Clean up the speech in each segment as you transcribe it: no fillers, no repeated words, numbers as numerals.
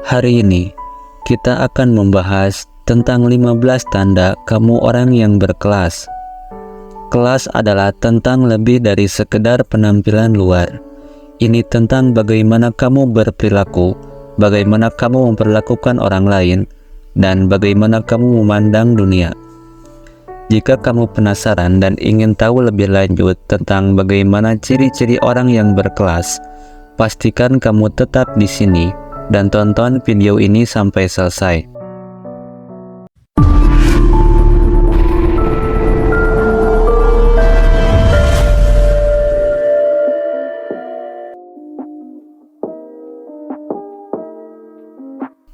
Hari ini, kita akan membahas tentang 15 tanda kamu orang yang berkelas. Kelas adalah tentang lebih dari sekedar penampilan luar. Ini tentang bagaimana kamu berperilaku, bagaimana kamu memperlakukan orang lain, dan bagaimana kamu memandang dunia. Jika kamu penasaran dan ingin tahu lebih lanjut tentang bagaimana ciri-ciri orang yang berkelas, pastikan kamu tetap di sini dan tonton video ini sampai selesai.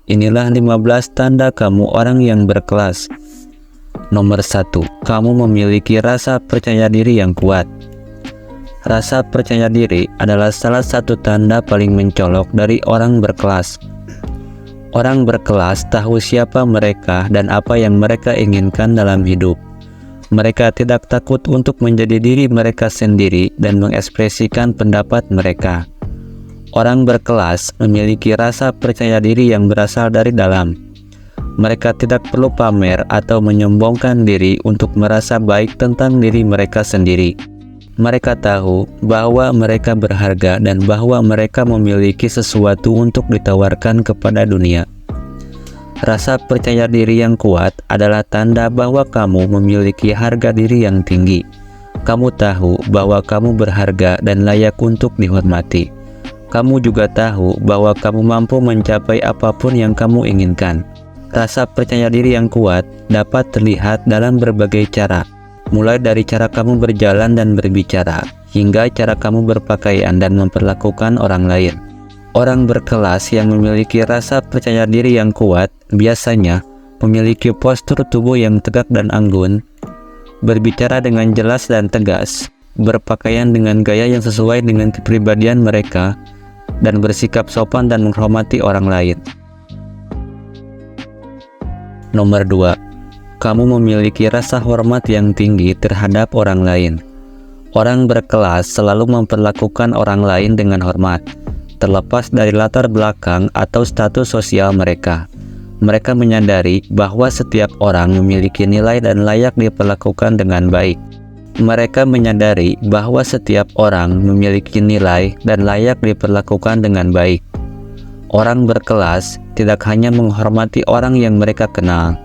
Inilah 15 tanda kamu orang yang berkelas. Nomor 1, kamu memiliki rasa percaya diri yang kuat. Rasa percaya diri adalah salah satu tanda paling mencolok dari orang berkelas. Orang berkelas tahu siapa mereka dan apa yang mereka inginkan dalam hidup. Mereka tidak takut untuk menjadi diri mereka sendiri dan mengekspresikan pendapat mereka. Orang berkelas memiliki rasa percaya diri yang berasal dari dalam. Mereka tidak perlu pamer atau menyombongkan diri untuk merasa baik tentang diri mereka sendiri. Mereka tahu bahwa mereka berharga dan bahwa mereka memiliki sesuatu untuk ditawarkan kepada dunia. Rasa percaya diri yang kuat adalah tanda bahwa kamu memiliki harga diri yang tinggi. Kamu tahu bahwa kamu berharga dan layak untuk dihormati. Kamu juga tahu bahwa kamu mampu mencapai apapun yang kamu inginkan. Rasa percaya diri yang kuat dapat terlihat dalam berbagai cara. Mulai dari cara kamu berjalan dan berbicara, hingga cara kamu berpakaian dan memperlakukan orang lain. Orang berkelas yang memiliki rasa percaya diri yang kuat biasanya memiliki postur tubuh yang tegak dan anggun, berbicara dengan jelas dan tegas, berpakaian dengan gaya yang sesuai dengan kepribadian mereka, dan bersikap sopan dan menghormati orang lain. Nomor 2. Kamu memiliki rasa hormat yang tinggi terhadap orang lain. Orang berkelas selalu memperlakukan orang lain dengan hormat, terlepas dari latar belakang atau status sosial mereka. Mereka menyadari bahwa setiap orang memiliki nilai dan layak diperlakukan dengan baik. Mereka menyadari bahwa setiap orang memiliki nilai dan layak diperlakukan dengan baik. Orang berkelas tidak hanya menghormati orang yang mereka kenal,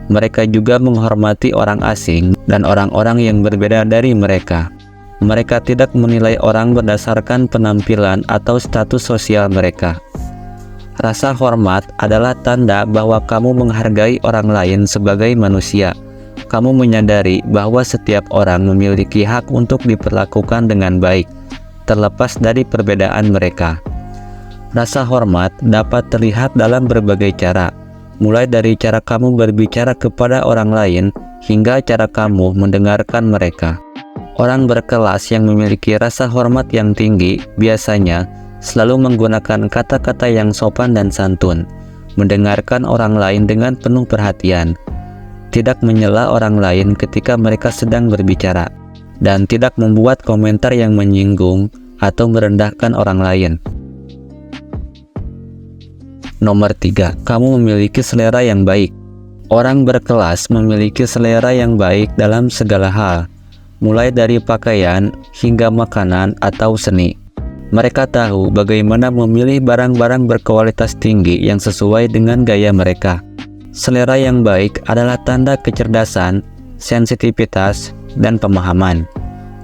mereka juga menghormati orang asing dan orang-orang yang berbeda dari mereka. Mereka tidak menilai orang berdasarkan penampilan atau status sosial mereka. Rasa hormat adalah tanda bahwa kamu menghargai orang lain sebagai manusia. Kamu menyadari bahwa setiap orang memiliki hak untuk diperlakukan dengan baik, terlepas dari perbedaan mereka. Rasa hormat dapat terlihat dalam berbagai cara, mulai dari cara kamu berbicara kepada orang lain hingga cara kamu mendengarkan mereka. Orang berkelas yang memiliki rasa hormat yang tinggi biasanya selalu menggunakan kata-kata yang sopan dan santun, mendengarkan orang lain dengan penuh perhatian, tidak menyela orang lain ketika mereka sedang berbicara, dan tidak membuat komentar yang menyinggung atau merendahkan orang lain. Nomor 3. Kamu memiliki selera yang baik. Orang berkelas memiliki selera yang baik dalam segala hal, mulai dari pakaian hingga makanan atau seni. Mereka tahu bagaimana memilih barang-barang berkualitas tinggi yang sesuai dengan gaya mereka. Selera yang baik adalah tanda kecerdasan, sensitivitas, dan pemahaman.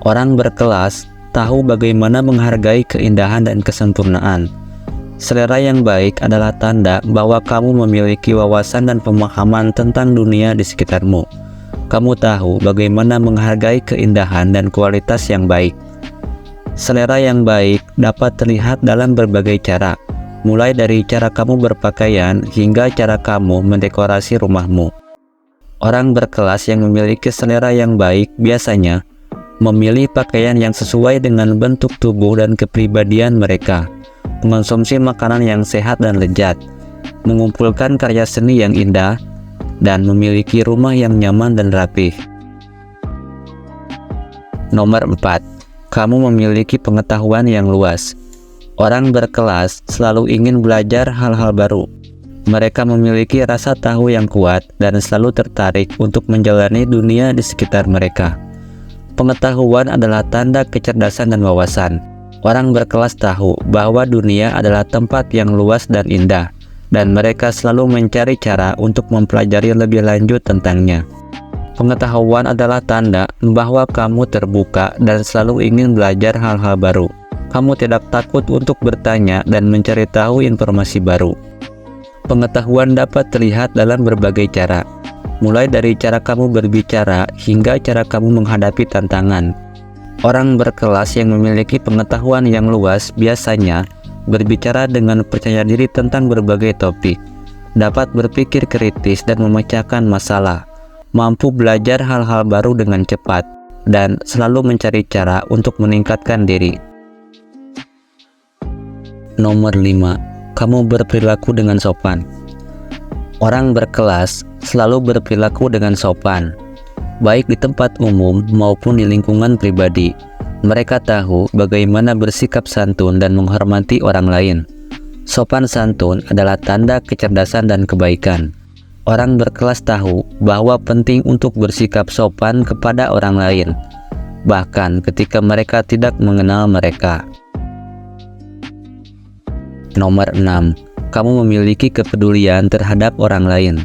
Orang berkelas tahu bagaimana menghargai keindahan dan kesempurnaan. Selera yang baik adalah tanda bahwa kamu memiliki wawasan dan pemahaman tentang dunia di sekitarmu. Kamu tahu bagaimana menghargai keindahan dan kualitas yang baik. Selera yang baik dapat terlihat dalam berbagai cara, mulai dari cara kamu berpakaian hingga cara kamu mendekorasi rumahmu. Orang berkelas yang memiliki selera yang baik biasanya memilih pakaian yang sesuai dengan bentuk tubuh dan kepribadian mereka, mengonsumsi makanan yang sehat dan lezat, mengumpulkan karya seni yang indah, dan memiliki rumah yang nyaman dan rapih. Nomor 4. Kamu memiliki pengetahuan yang luas. Orang berkelas selalu ingin belajar hal-hal baru. Mereka memiliki rasa tahu yang kuat dan selalu tertarik untuk menjalani dunia di sekitar mereka. Pengetahuan adalah tanda kecerdasan dan wawasan. Orang berkelas tahu bahwa dunia adalah tempat yang luas dan indah, dan mereka selalu mencari cara untuk mempelajari lebih lanjut tentangnya. Pengetahuan adalah tanda bahwa kamu terbuka dan selalu ingin belajar hal-hal baru. Kamu tidak takut untuk bertanya dan mencari tahu informasi baru. Pengetahuan dapat terlihat dalam berbagai cara, mulai dari cara kamu berbicara hingga cara kamu menghadapi tantangan. Orang berkelas yang memiliki pengetahuan yang luas biasanya berbicara dengan percaya diri tentang berbagai topik, dapat berpikir kritis dan memecahkan masalah, mampu belajar hal-hal baru dengan cepat, dan selalu mencari cara untuk meningkatkan diri. Nomor 5. Kamu berperilaku dengan sopan. Orang berkelas selalu berperilaku dengan sopan, baik di tempat umum maupun di lingkungan pribadi. Mereka tahu bagaimana bersikap santun dan menghormati orang lain. Sopan santun adalah tanda kecerdasan dan kebaikan. Orang berkelas tahu bahwa penting untuk bersikap sopan kepada orang lain, bahkan ketika mereka tidak mengenal mereka. Nomor 6. Kamu memiliki kepedulian terhadap orang lain.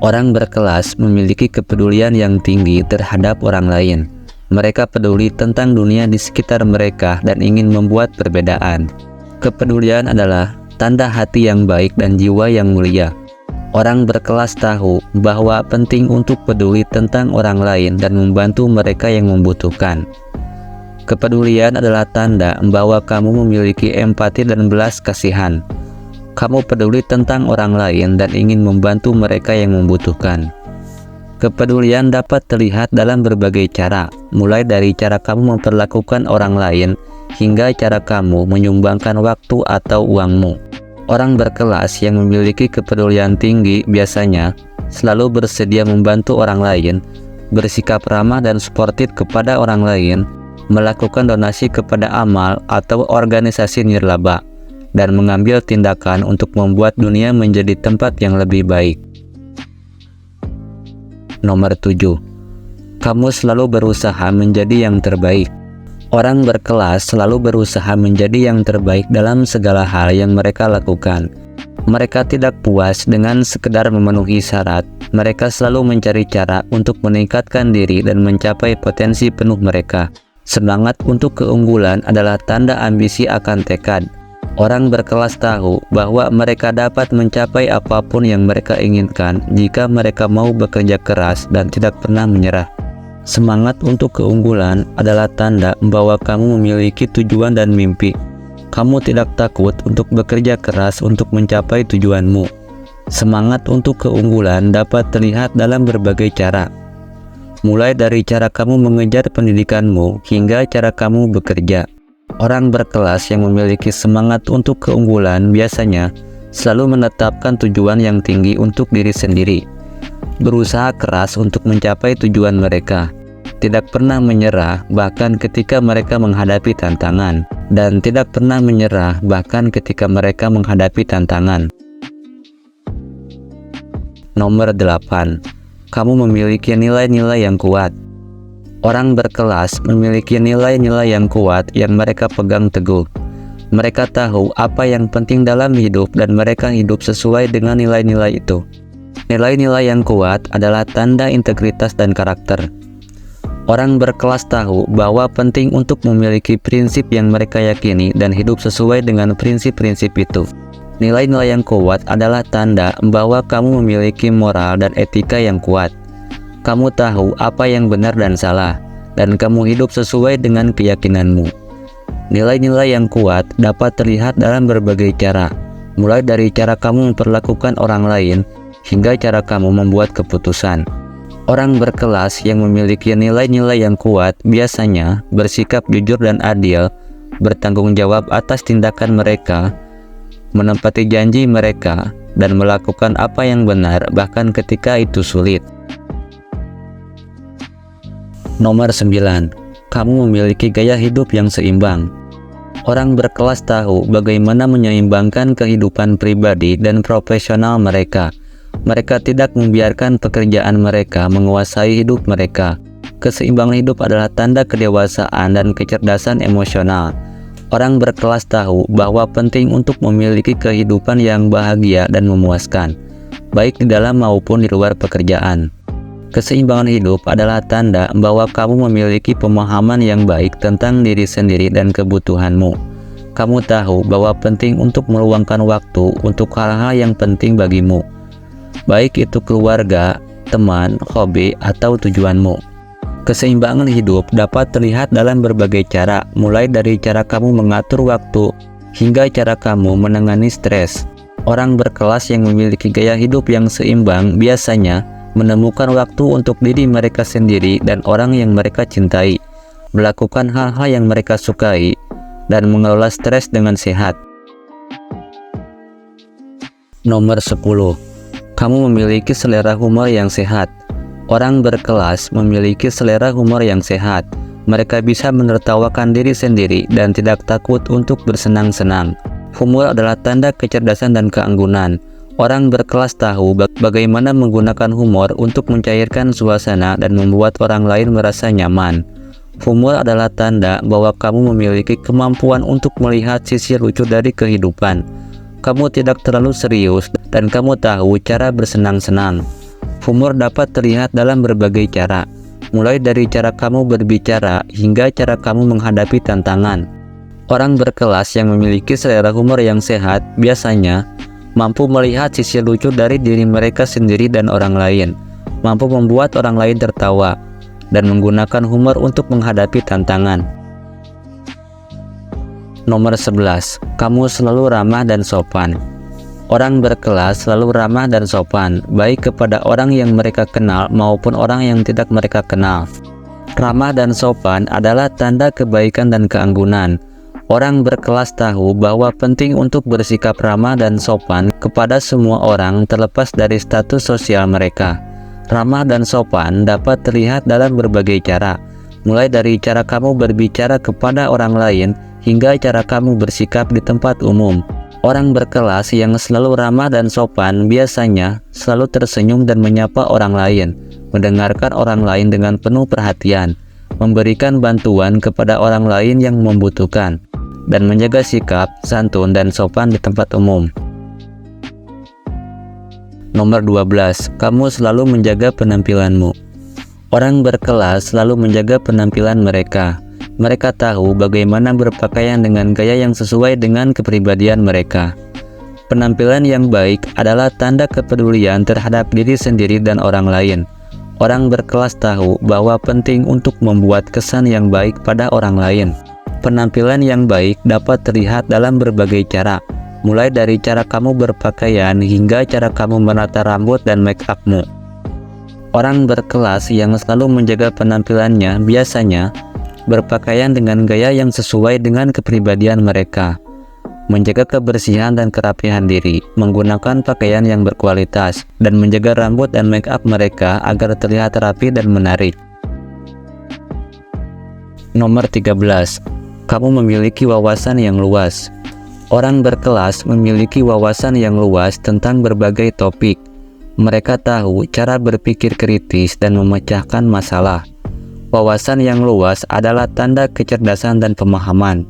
Orang berkelas memiliki kepedulian yang tinggi terhadap orang lain. Mereka peduli tentang dunia di sekitar mereka dan ingin membuat perbedaan. Kepedulian adalah tanda hati yang baik dan jiwa yang mulia. Orang berkelas tahu bahwa penting untuk peduli tentang orang lain dan membantu mereka yang membutuhkan. Kepedulian adalah tanda bahwa kamu memiliki empati dan belas kasihan. Kamu peduli tentang orang lain dan ingin membantu mereka yang membutuhkan. Kepedulian dapat terlihat dalam berbagai cara, mulai dari cara kamu memperlakukan orang lain hingga cara kamu menyumbangkan waktu atau uangmu. Orang berkelas yang memiliki kepedulian tinggi biasanya selalu bersedia membantu orang lain, bersikap ramah dan suportif kepada orang lain, melakukan donasi kepada amal atau organisasi nirlaba, dan mengambil tindakan untuk membuat dunia menjadi tempat yang lebih baik. Nomor 7. Kamu selalu berusaha menjadi yang terbaik. Orang berkelas selalu berusaha menjadi yang terbaik dalam segala hal yang mereka lakukan. Mereka tidak puas dengan sekedar memenuhi syarat. Mereka selalu mencari cara untuk meningkatkan diri dan mencapai potensi penuh mereka. Semangat untuk keunggulan adalah tanda ambisi akan tekad. Orang berkelas tahu bahwa mereka dapat mencapai apapun yang mereka inginkan jika mereka mau bekerja keras dan tidak pernah menyerah. Semangat untuk keunggulan adalah tanda bahwa kamu memiliki tujuan dan mimpi. Kamu tidak takut untuk bekerja keras untuk mencapai tujuanmu. Semangat untuk keunggulan dapat terlihat dalam berbagai cara, mulai dari cara kamu mengejar pendidikanmu hingga cara kamu bekerja. Orang berkelas yang memiliki semangat untuk keunggulan biasanya selalu menetapkan tujuan yang tinggi untuk diri sendiri, berusaha keras untuk mencapai tujuan mereka, tidak pernah menyerah bahkan ketika mereka menghadapi tantangan, dan tidak pernah menyerah bahkan ketika mereka menghadapi tantangan. Nomor 8. Kamu memiliki nilai-nilai yang kuat. Orang berkelas memiliki nilai-nilai yang kuat yang mereka pegang teguh. Mereka tahu apa yang penting dalam hidup dan mereka hidup sesuai dengan nilai-nilai itu. Nilai-nilai yang kuat adalah tanda integritas dan karakter. Orang berkelas tahu bahwa penting untuk memiliki prinsip yang mereka yakini dan hidup sesuai dengan prinsip-prinsip itu. Nilai-nilai yang kuat adalah tanda bahwa kamu memiliki moral dan etika yang kuat. Kamu tahu apa yang benar dan salah, dan kamu hidup sesuai dengan keyakinanmu. Nilai-nilai yang kuat dapat terlihat dalam berbagai cara, mulai dari cara kamu memperlakukan orang lain hingga cara kamu membuat keputusan. Orang berkelas yang memiliki nilai-nilai yang kuat biasanya bersikap jujur dan adil, bertanggung jawab atas tindakan mereka, menepati janji mereka, dan melakukan apa yang benar bahkan ketika itu sulit. Nomor 9. Kamu memiliki gaya hidup yang seimbang. Orang berkelas tahu bagaimana menyeimbangkan kehidupan pribadi dan profesional mereka. Mereka tidak membiarkan pekerjaan mereka menguasai hidup mereka. Keseimbangan hidup adalah tanda kedewasaan dan kecerdasan emosional. Orang berkelas tahu bahwa penting untuk memiliki kehidupan yang bahagia dan memuaskan, baik di dalam maupun di luar pekerjaan. Keseimbangan hidup adalah tanda bahwa kamu memiliki pemahaman yang baik tentang diri sendiri dan kebutuhanmu. Kamu tahu bahwa penting untuk meluangkan waktu untuk hal-hal yang penting bagimu, baik itu keluarga, teman, hobi, atau tujuanmu. Keseimbangan hidup dapat terlihat dalam berbagai cara, mulai dari cara kamu mengatur waktu hingga cara kamu menangani stres. Orang berkelas yang memiliki gaya hidup yang seimbang biasanya menemukan waktu untuk diri mereka sendiri dan orang yang mereka cintai, melakukan hal-hal yang mereka sukai, dan mengelola stres dengan sehat. Nomor 10. Kamu memiliki selera humor yang sehat. Orang berkelas memiliki selera humor yang sehat. Mereka bisa menertawakan diri sendiri dan tidak takut untuk bersenang-senang. Humor adalah tanda kecerdasan dan keanggunan. Orang berkelas tahu bagaimana menggunakan humor untuk mencairkan suasana dan membuat orang lain merasa nyaman. Humor adalah tanda bahwa kamu memiliki kemampuan untuk melihat sisi lucu dari kehidupan. Kamu tidak terlalu serius dan kamu tahu cara bersenang-senang. Humor dapat terlihat dalam berbagai cara, mulai dari cara kamu berbicara hingga cara kamu menghadapi tantangan. Orang berkelas yang memiliki selera humor yang sehat biasanya mampu melihat sisi lucu dari diri mereka sendiri dan orang lain, mampu membuat orang lain tertawa, dan menggunakan humor untuk menghadapi tantangan. Nomor 11. Kamu selalu ramah dan sopan. Orang berkelas selalu ramah dan sopan, baik kepada orang yang mereka kenal maupun orang yang tidak mereka kenal. Ramah dan sopan adalah tanda kebaikan dan keanggunan. Orang berkelas tahu bahwa penting untuk bersikap ramah dan sopan kepada semua orang terlepas dari status sosial mereka. Ramah dan sopan dapat terlihat dalam berbagai cara, mulai dari cara kamu berbicara kepada orang lain hingga cara kamu bersikap di tempat umum. Orang berkelas yang selalu ramah dan sopan biasanya selalu tersenyum dan menyapa orang lain, mendengarkan orang lain dengan penuh perhatian, memberikan bantuan kepada orang lain yang membutuhkan, dan menjaga sikap, santun, dan sopan di tempat umum. Nomor 12. Kamu selalu menjaga penampilanmu. Orang berkelas selalu menjaga penampilan mereka. Mereka tahu bagaimana berpakaian dengan gaya yang sesuai dengan kepribadian mereka. Penampilan yang baik adalah tanda kepedulian terhadap diri sendiri dan orang lain. Orang berkelas tahu bahwa penting untuk membuat kesan yang baik pada orang lain. Penampilan yang baik dapat terlihat dalam berbagai cara, mulai dari cara kamu berpakaian hingga cara kamu menata rambut dan make up-mu. Orang berkelas yang selalu menjaga penampilannya biasanya berpakaian dengan gaya yang sesuai dengan kepribadian mereka, menjaga kebersihan dan kerapihan diri, menggunakan pakaian yang berkualitas, dan menjaga rambut dan make up mereka agar terlihat rapi dan menarik. Nomor 13. Kamu memiliki wawasan yang luas. Orang berkelas memiliki wawasan yang luas tentang berbagai topik. Mereka tahu cara berpikir kritis dan memecahkan masalah. Wawasan yang luas adalah tanda kecerdasan dan pemahaman.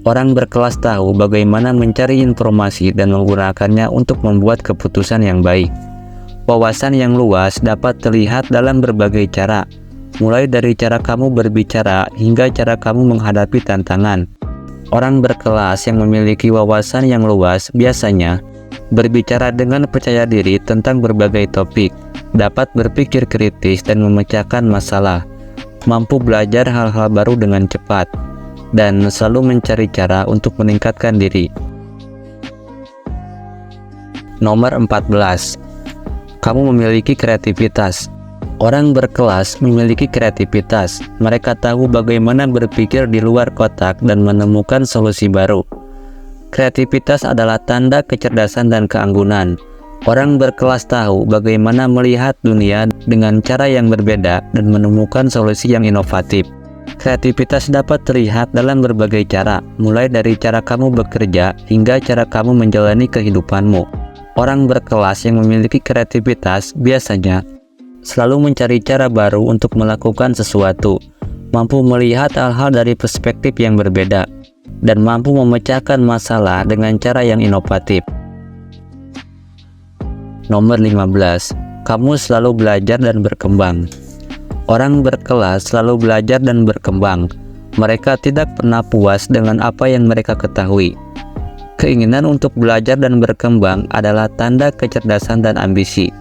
Orang berkelas tahu bagaimana mencari informasi dan menggunakannya untuk membuat keputusan yang baik. Wawasan yang luas dapat terlihat dalam berbagai cara, mulai dari cara kamu berbicara hingga cara kamu menghadapi tantangan. Orang berkelas yang memiliki wawasan yang luas biasanya berbicara dengan percaya diri tentang berbagai topik, dapat berpikir kritis dan memecahkan masalah, mampu belajar hal-hal baru dengan cepat, dan selalu mencari cara untuk meningkatkan diri. Nomor 14. Kamu memiliki kreativitas. Orang berkelas memiliki kreativitas. Mereka tahu bagaimana berpikir di luar kotak dan menemukan solusi baru. Kreativitas adalah tanda kecerdasan dan keanggunan. Orang berkelas tahu bagaimana melihat dunia dengan cara yang berbeda dan menemukan solusi yang inovatif. Kreativitas dapat terlihat dalam berbagai cara, mulai dari cara kamu bekerja hingga cara kamu menjalani kehidupanmu. Orang berkelas yang memiliki kreativitas biasanya selalu mencari cara baru untuk melakukan sesuatu, mampu melihat hal-hal dari perspektif yang berbeda, dan mampu memecahkan masalah dengan cara yang inovatif. Nomor 15. Kamu selalu belajar dan berkembang. Orang berkelas selalu belajar dan berkembang. Mereka tidak pernah puas dengan apa yang mereka ketahui. Keinginan untuk belajar dan berkembang adalah tanda kecerdasan dan ambisi.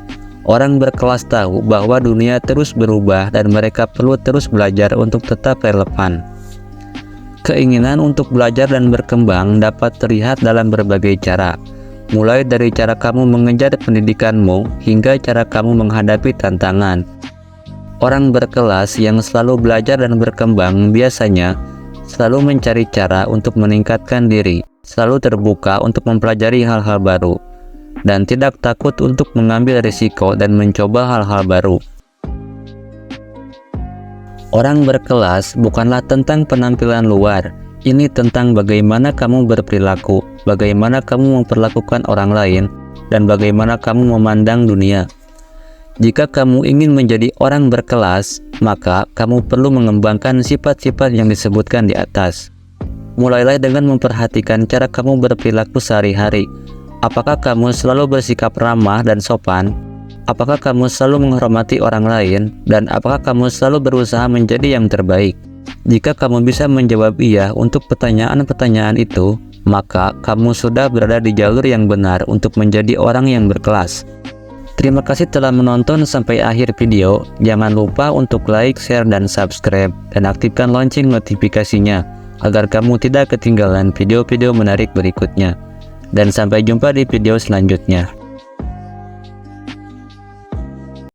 Orang berkelas tahu bahwa dunia terus berubah dan mereka perlu terus belajar untuk tetap relevan. Keinginan untuk belajar dan berkembang dapat terlihat dalam berbagai cara, mulai dari cara kamu mengejar pendidikanmu hingga cara kamu menghadapi tantangan. Orang berkelas yang selalu belajar dan berkembang biasanya selalu mencari cara untuk meningkatkan diri, selalu terbuka untuk mempelajari hal-hal baru, dan tidak takut untuk mengambil risiko dan mencoba hal-hal baru. Orang berkelas bukanlah tentang penampilan luar, ini tentang bagaimana kamu berperilaku, bagaimana kamu memperlakukan orang lain, dan bagaimana kamu memandang dunia. Jika kamu ingin menjadi orang berkelas, maka kamu perlu mengembangkan sifat-sifat yang disebutkan di atas. Mulailah dengan memperhatikan cara kamu berperilaku sehari-hari. Apakah kamu selalu bersikap ramah dan sopan? Apakah kamu selalu menghormati orang lain? Dan apakah kamu selalu berusaha menjadi yang terbaik? Jika kamu bisa menjawab iya untuk pertanyaan-pertanyaan itu, maka kamu sudah berada di jalur yang benar untuk menjadi orang yang berkelas. Terima kasih telah menonton sampai akhir video. Jangan lupa untuk like, share, dan subscribe, dan aktifkan lonceng notifikasinya agar kamu tidak ketinggalan video-video menarik berikutnya. Dan sampai jumpa di video selanjutnya.